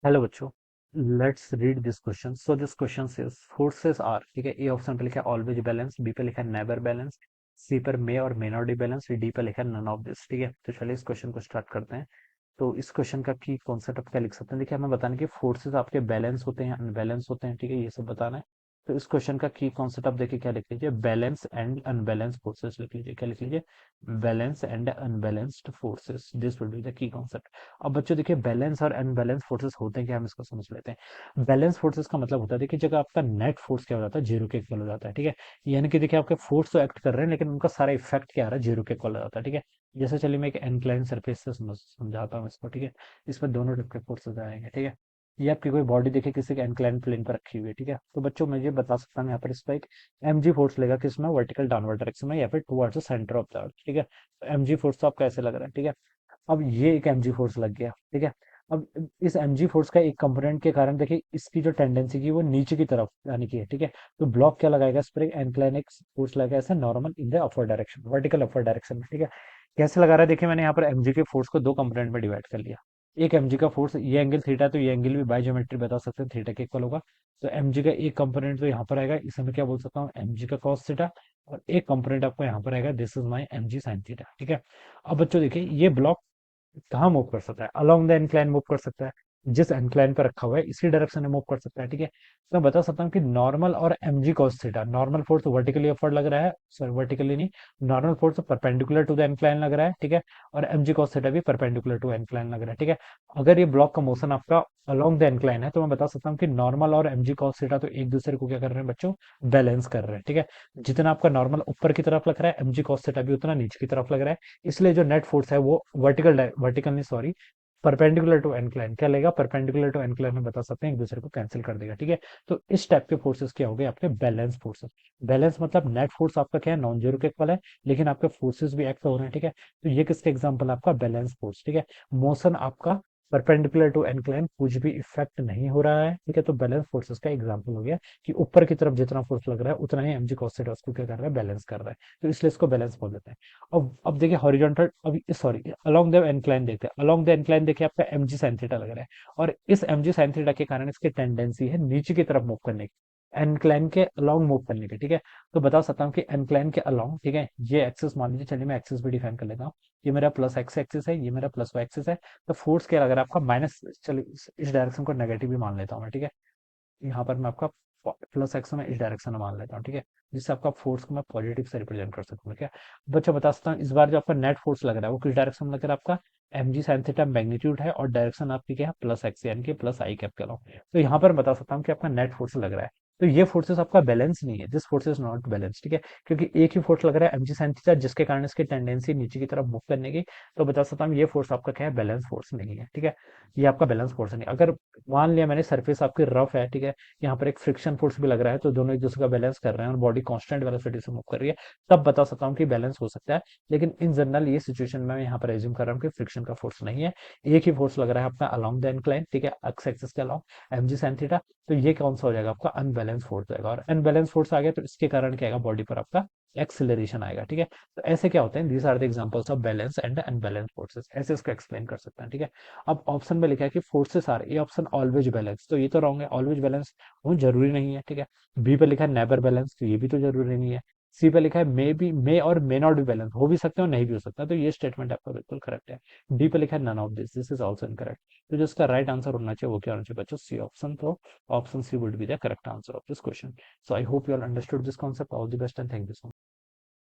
Hello बच्चों, let's read this question. So this question is forces are, ठीक है। A option पे लिखा है ऑलवेज बैलेंस, बी पे लिखा है नेवर बैलेंस, सी पर मे और may not be balance, D पे लिखा है नन ऑफ दिस, ठीक है। तो चलिए इस क्वेश्चन को स्टार्ट करते हैं। तो इस क्वेश्चन का की कॉन्सेप्ट आप क्या लिख सकते हैं? देखिए, हमें बताना है कि फोर्सेस आपके बैलेंस होते हैं, अनबैलेंस होते हैं, ठीक है, ये सब बताना है। तो इस क्वेश्चन का की कॉन्सेप्ट आप देखिए क्या लिख लीजिए, बैलेंस एंड अनबैलेंस फोर्सेस लिख लीजिए। क्या लिख लीजिए? Balance and unbalanced forces, this will be the key concept. अब बच्चों देखिए, बैलेंस और अनबैलेंस फोर्सेस होते हैं क्या, हम इसको समझ लेते हैं। बैलेंस फोर्सेस का मतलब होता है, देखिए, जगह आपका नेट फोर्स क्या हो जाता है, जीरो के इक्वल हो जाता है, ठीक है। यानी कि देखिए, आपके फोर्स तो एक्ट कर रहे हैं, लेकिन उनका सारा इफेक्ट क्या आ रहा है, जीरो के इक्वल हो जाता है, ठीक है। जैसे चलिए मैं एक इंक्लाइन सरफेस से समझाता हूँ इसको, ठीक है। इसमें दोनों टाइप के फोर्सेस आएंगे, ठीक है। ये आपकी कोई बॉडी देखिए किसी के इंक्लाइन प्लेन पर रखी हुई है, ठीक है। तो बच्चों मैं ये बता सकता हूँ यहाँ पर, इस पर एक mg फोर्स लेगा किसमें, वर्टिकल डाउनवर्ड डायरेक्शन में या फिर towards the centre of the earth, ठीक है। तो mg फोर्स तो आपका ऐसे लग रहा है, ठीक है। अब ये एक mg फोर्स लग गया, ठीक है। अब इस mg फोर्स का एक कंपोनेंट के कारण देखिए इसकी जो टेंडेंसी की वो नीचे की तरफ आने की है, ठीक है। तो ब्लॉक क्या लगाएगा इस पर, एक एंक्लाइन एक फोर्स लगाएगा ऐसे normal in the upper direction, vertical upper direction में, ठीक है। कैसे लगा रहा है देखिए, मैंने यहाँ पर mg के फोर्स को दो कंपोनेंट में डिवाइड कर लिया। एक mg का फोर्स, ये एंगल थीटा, तो ये एंगल भी बाय ज्योमेट्री बता सकते हैं थीटा के इक्वल होगा। तो mg का एक कंपोनेंट तो यहाँ पर आएगा, इसे मैं क्या बोल सकता हूँ, mg का cos थीटा। और एक कंपोनेंट आपको यहाँ पर आएगा, this is my mg sin theta, ठीक है। अब बच्चों देखिए, ये ब्लॉक कहाँ मूव कर सकता है, अलोंग द इंक्लाइन मूव कर सकता है। जिस इंक्लाइन पर रखा हुआ है इसी डायरेक्शन में मूव कर सकता है, ठीक है। तो मैं बता सकता हूँ कि नॉर्मल और mg cos theta, normal force vertically upward लग रहा है, सॉरी वर्टिकली नहीं, normal force perpendicular to the incline लग रहा है, ठीक है। और mg cos थीटा भी परपेंडिकुलर टू इंक्लाइन लग रहा है, ठीक है। अगर ये ब्लॉक का मोशन आपका अलोंग द इंक्लाइन है, तो मैं बता सकता हूँ कि नॉर्मल और mg cos थीटा तो एक दूसरे को क्या कर रहे हैं बच्चों, बैलेंस कर रहे हैं, ठीक है। जितना आपका नॉर्मल ऊपर की तरफ लग रहा है, mg cos थीटा भी उतना नीचे की तरफ लग रहा है। इसलिए जो नेट फोर्स है वो वर्टिकल वर्टिकल नहीं, सॉरी, परपेंडिकुलर टू एनक्लाइन क्या लेगा, परपेंडिकुलर टू एनक्लाइन में बता सकते हैं, एक दूसरे को कैंसिल कर देगा, ठीक है। तो इस टाइप के फोर्सेस क्या हो गए आपके, बैलेंस फोर्सेस। बैलेंस मतलब नेट फोर्स आपका क्या है, नॉन जीरो के इक्वल है, लेकिन आपके फोर्सेस भी एक्ट हो रहे हैं, ठीक है। तो ये किसका एग्जांपल आपका, बैलेंस फोर्स, ठीक है। मोशन आपका परपेंडिकुलर टू एनक्लाइन, कुछ भी इफेक्ट नहीं हो रहा है, ठीक है। तो बैलेंस फोर्सेस का एग्जांपल हो गया कि ऊपर की तरफ जितना फोर्स लग रहा है उतना ही mg cos थीटा उसको क्या कर रहा है, बैलेंस कर रहा है। तो इसलिए इसको बैलेंस बोल देते हैं। अब देखिए हॉरिजॉन्टल, अभी सॉरी, अलोंग द इंक्लाइन देखते हैं। अलोंग द इंक्लाइन देखिए आपका mg sin थीटा लग रहा है, और इस mg sin थीटा के कारण इसकी टेंडेंसी है नीचे की तरफ मूव करने की, एनक्लाइन के अलोंग मूव करने की, ठीक है। तो बता सकता हूँ कि एनक्लाइन के अलोंग, ठीक है, ये एक्सिस मान लीजिए, चलिए मैं एक्सिस भी डिफाइन कर लेता हूँ। ये मेरा प्लस एक्स एक्सिस है, ये मेरा प्लस वाई एक्सिस है। तो फोर्स क्या लग रहा है आपका, माइनस, चलिए इस डायरेक्शन को नेगेटिव भी मान लेता हूँ मैं, ठीक है। यहाँ पर मैं आपका प्लस एक्स में इस डायरेक्शन में मान लेता हूँ, ठीक है। जिससे आपका फोर्स को मैं पॉजिटिव से रिप्रेजेंट कर सकूँ, क्या। बच्चों बता सकता हूँ, इस बार जो आपका नेट फोर्स लग रहा है वो किस डायरेक्शन में लग रहा है आपका, mg sin थीटा मैग्नीट्यूड है, और डायरेक्शन आपकी क्या है, प्लस एक्स, यानी कि प्लस आई कैप करो। तो यहाँ पर बता सकता हूँ कि आपका नेट फोर्स लग रहा है। तो ये फोर्सेस आपका बैलेंस नहीं है, this force is not balance, ठीक है। क्योंकि एक ही फोर्स लग रहा है mg sin थीटा, जिसके कारण इसकी टेंडेंसी नीचे की तरफ मूव करने की। तो बता सकता हूँ ये फोर्स आपका क्या है, बैलेंस फोर्स नहीं है, ठीक है। ये आपका बैलेंस फोर्स नहीं। अगर मान लिया मैंने सरफेस आपकी रफ है, ठीक है, यहाँ पर एक फ्रिक्शन फोर्स भी लग रहा है, तो दोनों एक दूसरे का बैलेंस कर रहे हैं और बॉडी कांस्टेंट वेलोसिटी से मूव कर रही है, तब बता सकता हूँ कि बैलेंस हो सकता है। लेकिन इन जनरल ये सिचुएशन में मैं यहाँ पर एज्यूम कर रहा हूँ कि फ्रिक्शन का फोर्स नहीं है, एक ही फोर्स लग रहा है अपना अलोंग द इंक्लाइन, ठीक है, एक्स एक्सिस के अलोंग, mg sin थीटा। तो ये कौन सा हो जाएगा आपका, अनबैलेंस फोर्स आएगा, और अनबैलेंस फोर्स आ गया तो इसके कारण क्या आएगा, बॉडी पर आपका एक्सेलरेशन आएगा, ठीक है। तो ऐसे क्या होते हैं, these are the examples of balance and unbalance forces, ऐसे इसको एक्सप्लेन कर सकते हैं, ठीक है। अब ऑप्शन में लिखा है कि फोर्सेस आर, ये ऑप्शन ऑलवेज बैलेंस, तो ये तो रॉन्ग है, ऑलवेज बैलेंस वो जरूरी नहीं है, ठीक है। बी पे लिखा है नेवर बैलेंस, तो ये भी तो जरूरी नहीं है। सी पे लिखा है मे बी, मे और मे नॉट बी बैलेंस, हो भी सकते हो नहीं भी हो सकता, तो ये स्टेटमेंट आपका बिल्कुल करेक्ट है। डी पे लिखा है none of this, this is also incorrect. तो जो इसका राइट आंसर होना चाहिए वो क्या होना चाहिए बच्चों, सी ऑप्शन। तो option C would be the correct answer of this question. So I hope you all understood this concept. All the best and thank you so much.